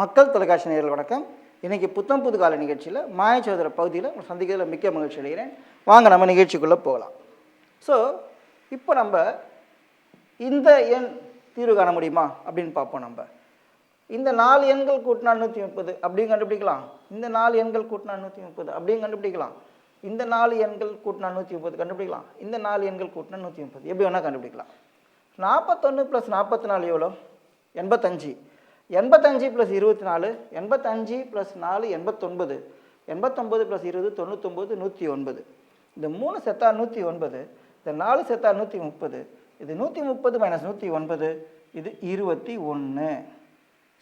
மக்கள் தொலைக்காட்சி நேயர்கள் வணக்கம். இன்றைக்கி புத்தம் புது கால நிகழ்ச்சியில் மாயச்சோதர பகுதியில் சந்திக்கிறதுல மிக்க மகிழ்ச்சி அடைகிறேன். வாங்க நம்ம நிகழ்ச்சிக்குள்ளே போகலாம். ஸோ இப்போ நம்ம இந்த எண் தீர்வு காண முடியுமா அப்படின்னு பார்ப்போம். நம்ம இந்த 4 எண்கள் கூட்டினா 130 அப்படின்னு கண்டுபிடிக்கலாம். இந்த 4 எண்கள் கூட்டினா 130 அப்படின்னு கண்டுபிடிக்கலாம். இந்த 4 எண்கள் கூட்டினா 130 கண்டுபிடிக்கலாம். இந்த 4 எண்கள் கூட்டினா 130 எப்படி வேணால் கண்டுபிடிக்கலாம். 41 + 44 எவ்வளோ? 85. 85 + 24 85 + 4 89. 89 + 20 99 109. இந்த 3 செத்தா 109. இந்த 4 செத்தா 130. இது 130 - 109 இது 21.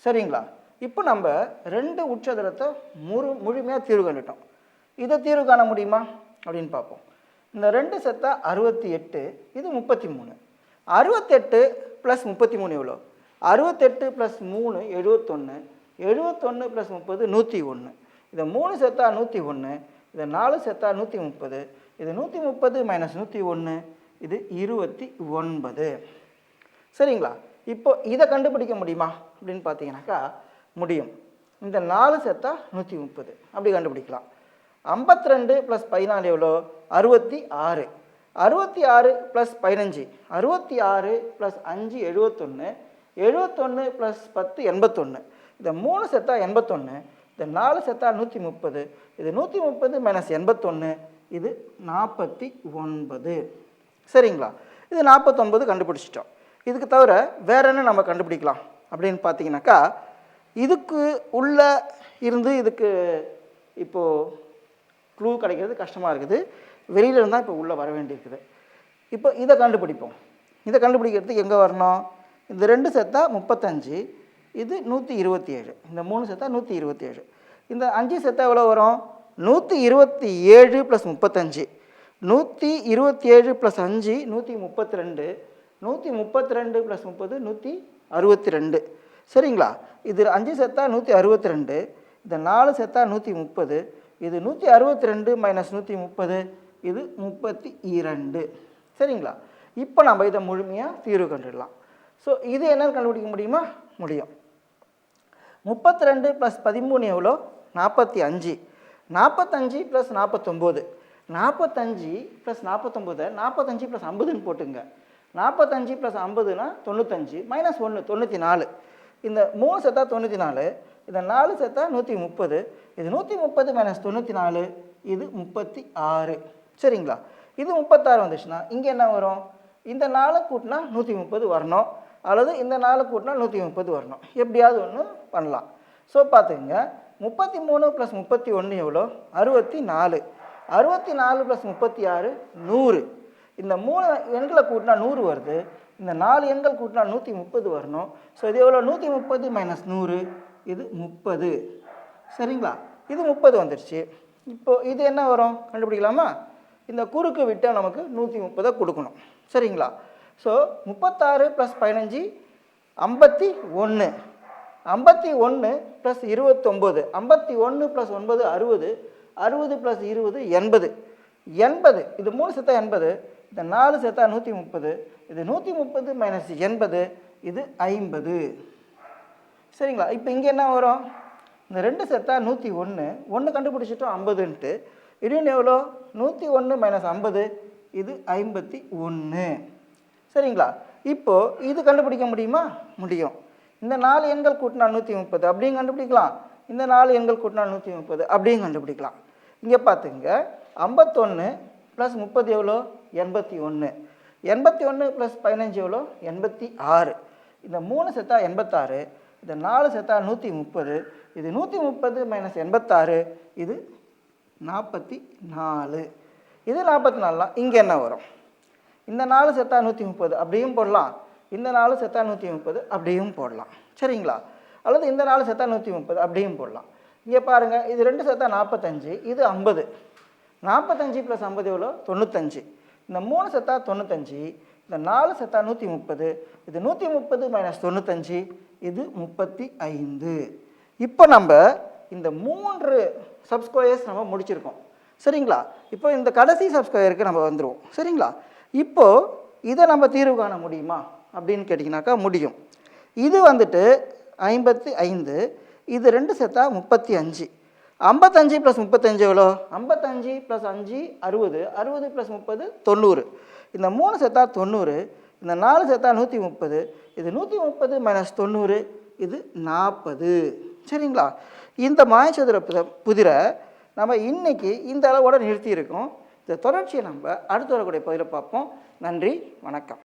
சரிங்களா? இப்போ நம்ம 2 உட்சதுரத்தை முழுமையாக தீர்வு கண்டுட்டோம். இதை தீர்வு காண முடியுமா அப்படின்னு பார்ப்போம். இந்த 2 செத்தா 68. இது 33. 68 + 33 எவ்வளோ? 68 + 3 71. 71 + 30 101. இதை 3 செத்தா 101. இதை 4 செத்தா 130. இது 130 - 101 இது 29. சரிங்களா? இப்போ இதை கண்டுபிடிக்க முடியுமா அப்படின்னு பார்த்தீங்கன்னாக்கா முடியும். இந்த 4 செத்தா 130 அப்படி கண்டுபிடிக்கலாம். 52 + 14 எவ்வளோ? 66. 66 + 15. 66 + 5 71. 71 + 10 81. இந்த 3 செத்தா 81. இந்த 4 செத்தா 130. இது 130 - 81 இது 49. சரிங்களா? இது 49 கண்டுபிடிச்சிட்டோம். இதுக்கு தவிர வேற என்ன நம்ம கண்டுபிடிக்கலாம் அப்படின்னு பார்த்தீங்கன்னாக்கா இதுக்கு உள்ள இருந்து இதுக்கு இப்போது க்ளூ கிடைக்கிறது கஷ்டமாக இருக்குது. வெளியில் இருந்தால் இப்போ உள்ளே வர வேண்டியிருக்குது. இப்போ இதை கண்டுபிடிப்போம். இதை கண்டுபிடிக்கிறதுக்கு எங்கே வரணும்? இந்த 2 செத்தா 35. இது 127. இந்த 3 செத்தா 127. இந்த 5 செத்தா எவ்வளோ வரும்? 127 + 35. 127 + 5 132. 132 + 30 162. சரிங்களா? இது 5 செத்தா 162. இந்த 4 செத்தா 130. இது 162 - 130 இது 32. சரிங்களா? இப்போ நம்ம இதை முழுமையாக தீர்வு கண்டுடலாம். ஸோ இது என்னன்னு கண்டுபிடிக்க முடியுமா? முடியும். 32 + 13 எவ்வளோ? 45. 45 + 49. 45 + 49 45 + 50ன்னு போட்டுங்க. 45 + 50னா 95 - 1 94. இந்த 3 செத்தா 94. இந்த 4 செத்தா 130. இது 130 - 94 இது 36. சரிங்களா? இது 36 வந்துச்சுன்னா இங்கே என்ன வரும்? இந்த 4 கூட்டினா 130 வரணும், அல்லது இந்த 4 கூட்டினா 130 வரணும். எப்படியாவது ஒன்று பண்ணலாம். ஸோ பார்த்துங்க, 33 + 31 எவ்வளோ? 64. 64 + 36 100. இந்த 3 எண்களை கூட்டினா 100 வருது. இந்த 4 எண்கள் கூட்டினா 130 வரணும். ஸோ இது எவ்வளோ? 130 - 100 இது 30. சரிங்களா? இது 30 வந்துடுச்சு. இப்போது இது என்ன வரும் கண்டுபிடிக்கலாமா? இந்த குறுக்கு விட்ட நமக்கு 130 கொடுக்கணும். சரிங்களா? ஸோ 36 + 15 51. 51 + 29. 51 + 9 60. 60 + 20 80. 80. இது 3 செத்தா 80. இந்த 4 செத்தா 130. இது 130 - 80 இது 50. சரிங்களா? இப்போ இங்கே என்ன வரும்? இந்த 2 செத்தா 101. 1 கண்டுபிடிச்சிட்டோம் 50ன்ட்டு. இன்னும் எவ்வளோ? 101 - 50 இது 51. சரிங்களா? இப்போது இது கண்டுபிடிக்க முடியுமா? முடியும். இந்த 4 எண்கள் கூட்டினா 130 அப்படியும் கண்டுபிடிக்கலாம். இந்த 4 எண்கள் கூட்டினா 130 அப்படியும் கண்டுபிடிக்கலாம். இங்கே பார்த்துங்க, 51 + 30 எவ்வளோ? 81. 81 + 15 எவ்வளோ? 86. இந்த 3 செத்தா 86. இந்த 4 செத்தா 130. இது 130 - 86 இது 44. இது 44லாம் இங்கே என்ன வரும்? இந்த 4 செத்தா 130 அப்படியும் போடலாம். இந்த 4 செத்தா 130 அப்படியும் போடலாம். சரிங்களா? அல்லது இந்த 4 செத்தா 130 அப்படியும் போடலாம். இங்கே பாருங்கள், இது 2 செத்தா 45. இது 50. 45 + 50 எவ்வளோ? 95. இந்த 3 செத்தா 95. இந்த 4 செத்தா 130. இது 130 - 95 இது 35. இப்போ நம்ம இந்த 3 சப்ஸ்கொயர்ஸ் நம்ம முடிச்சிருக்கோம். சரிங்களா? இப்போ இந்த கடைசி சப்ஸ்கொயருக்கு நம்ம வந்துடுவோம். சரிங்களா? இப்போது இதை நம்ம தீர்வு காண முடியுமா அப்படின்னு கேட்டிங்கனாக்கா முடியும். இது வந்துட்டு 55. இது 2 சேர்த்தா 35. 55 + 35 எவ்வளோ? 55 + 5 60, 60 + 30 90. இந்த 3 சேர்த்தா 90, இந்த 4 சேர்த்தா 130, இது 130 - 90, இது 40. சரிங்களா? இந்த மாயச்சதுர புதிரை நம்ம இன்னைக்கு இந்த அளவோட நிறுத்தியிருக்கோம். இந்த தொடர்ச்சியை நம்ம அடுத்து வரக்கூடிய பகுதியில் பார்ப்போம். நன்றி, வணக்கம்.